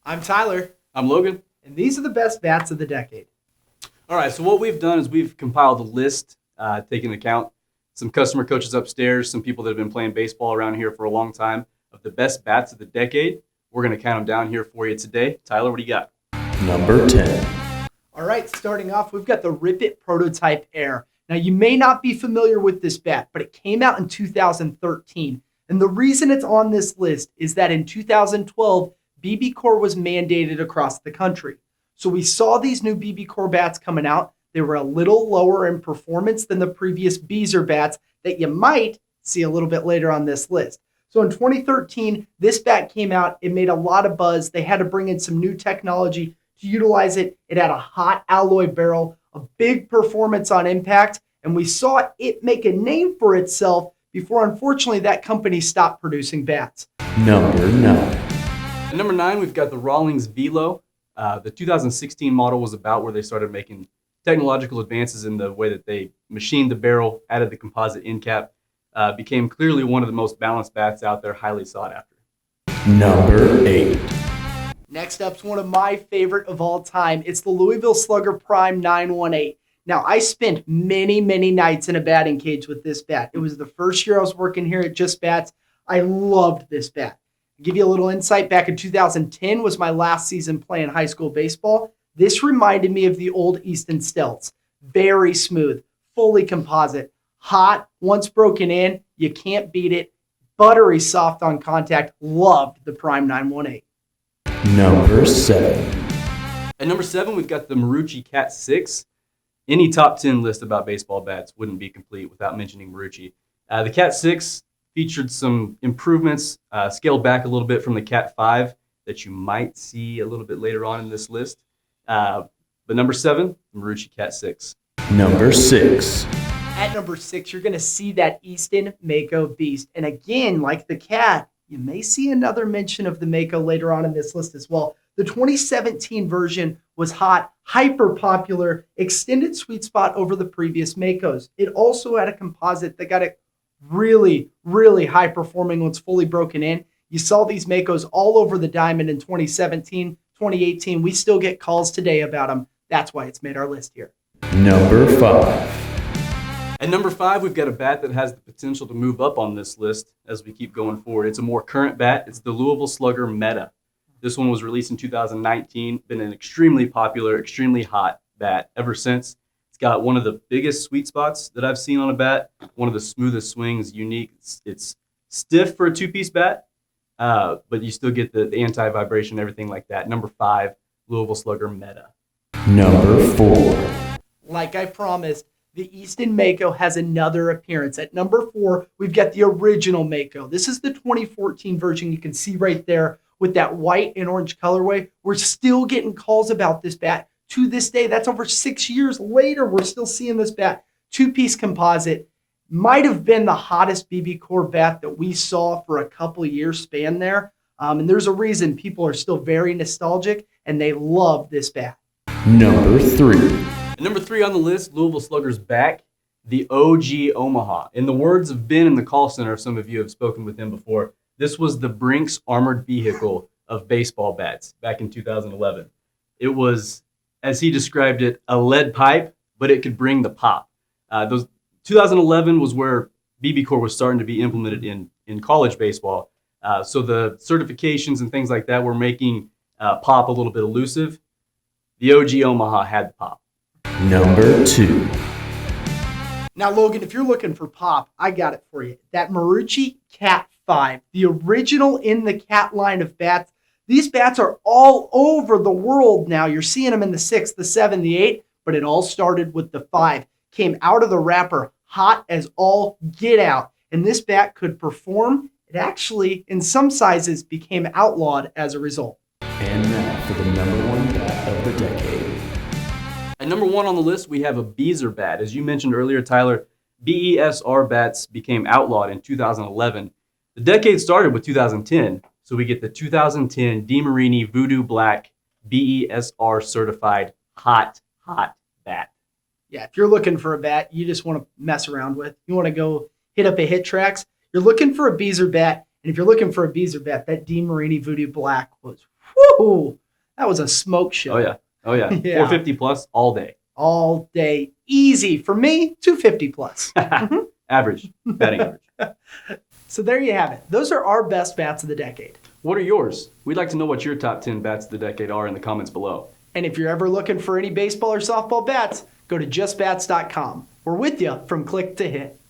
I'm Tyler, I'm Logan. and these are the best bats of the decade. All right, so what we've done is we've compiled a list, taking into account some customer coaches upstairs, some people that have been playing baseball around here for a long time, of the best bats of the decade. We're going to count them down here for you today. Tyler, what do you got? Number 10. All right, starting off, we've got the Rip It Prototype Air. Now, you may not be familiar with this bat, but it came out in 2013. And the reason it's on this list is that in 2012, BB-Core was mandated across the country. So we saw these new BB-Core bats coming out. They were a little lower in performance than the previous BESR bats that you might see a little bit later on this list. So in 2013, this bat came out. It made a lot of buzz. They had to bring in some new technology to utilize it. It had a hot alloy barrel, a big performance on impact, and we saw it make a name for itself before, unfortunately, that company stopped producing bats. Number 9. At number 9, we've got the LOUISVILLE. The 2016 model was about where they started making technological advances in the way that they machined the barrel, added the composite end cap, became clearly one of the most balanced bats out there, highly sought after. Number 8. Next up's one of my favorite of all time. It's the Louisville Slugger Prime 918. Now, I spent many nights in a batting cage with this bat. It was the first year I was working here at JustBats. I loved this bat. To give you a little insight, back in 2010 was my last season playing high school baseball. This reminded me of the old EASTON stilts. Very smooth, fully composite, hot, once broken in, you can't beat it. Buttery soft on contact. Loved the Prime 918. Number 7. At number 7, we've got the MARUCCI Cat 6. Any top 10 list about baseball bats wouldn't be complete without mentioning MARUCCI. The Cat 6 featured some improvements, scaled back a little bit from the Cat 5 that you might see a little bit later on in this list. But number 7, MARUCCI Cat 6. Number 6. At number 6, you're going to see that EASTON MAKO Beast. And again, like the Cat, you may see another mention of the MAKO later on in this list as well. The 2017 version was hot, hyper popular, extended sweet spot over the previous MAKOs. It also had a composite that got it really high performing when it's fully broken in. You saw these MAKOs all over the diamond in 2017, 2018. We still get calls today about them. That's why it's made our list here. Number 5. At number 5, we've got a bat that has the potential to move up on this list as we keep going forward. It's a more current bat. It's the Louisville Slugger Meta. This one was released in 2019, been an extremely popular, extremely hot bat ever since. It's got one of the biggest sweet spots that I've seen on a bat, one of the smoothest swings, unique. It's stiff for a two-piece bat, but you still get the anti-vibration, everything like that. Number 5, Louisville Slugger Meta. Number 4. Like I promised, the EASTON MAKO has another appearance. At number 4, we've got the original MAKO. This is the 2014 version. You can see right there with that white and orange colorway. We're still getting calls about this bat to this day. That's over 6 years later. We're still seeing this bat. Two-piece composite. Might have been the hottest BB-Core bat that we saw for a couple years span there. And there's a reason people are still very nostalgic and they love this bat. Number 3. At number 3 on the list, Louisville Slugger's back, the OG Omaha. In the words of Ben in the call center, some of you have spoken with him before, this was the Brinks armored vehicle of baseball bats back in 2011. It was, as he described it, a lead pipe, but it could bring the pop. 2011 was where BB-Core was starting to be implemented in college baseball. So the certifications and things like that were making pop a little bit elusive. The OG Omaha had the pop. Number 2. Now, Logan, if you're looking for pop, I got it for you. That MARUCCI Cat 5, the original in the Cat line of bats. These bats are all over the world now. You're seeing them in the 6, the 7, the 8, but it all started with the 5. Came out of the wrapper hot as all get out. And this bat could perform. It actually, in some sizes, became outlawed as a result. And now for the number 1 bat of the decade. At number 1 on the list, we have a BESR bat. As you mentioned earlier, Tyler, BESR bats became outlawed in 2011. The decade started with 2010, so we get the 2010 DeMarini Voodoo Black BESR certified hot bat. Yeah, if you're looking for a bat you just want to mess around with, you want to go hit up a hit tracks, you're looking for a BESR bat, and if you're looking for a BESR bat, that DeMarini Voodoo Black was Woo! That was a smoke show. Oh yeah. Oh yeah. Yeah. 450 plus all day. All day. Easy. For me, 250 plus. Average. Batting average. So there you have it. Those are our best bats of the decade. What are yours? We'd like to know what your top 10 bats of the decade are in the comments below. And if you're ever looking for any baseball or softball bats, go to JustBats.com. We're with you from click to hit.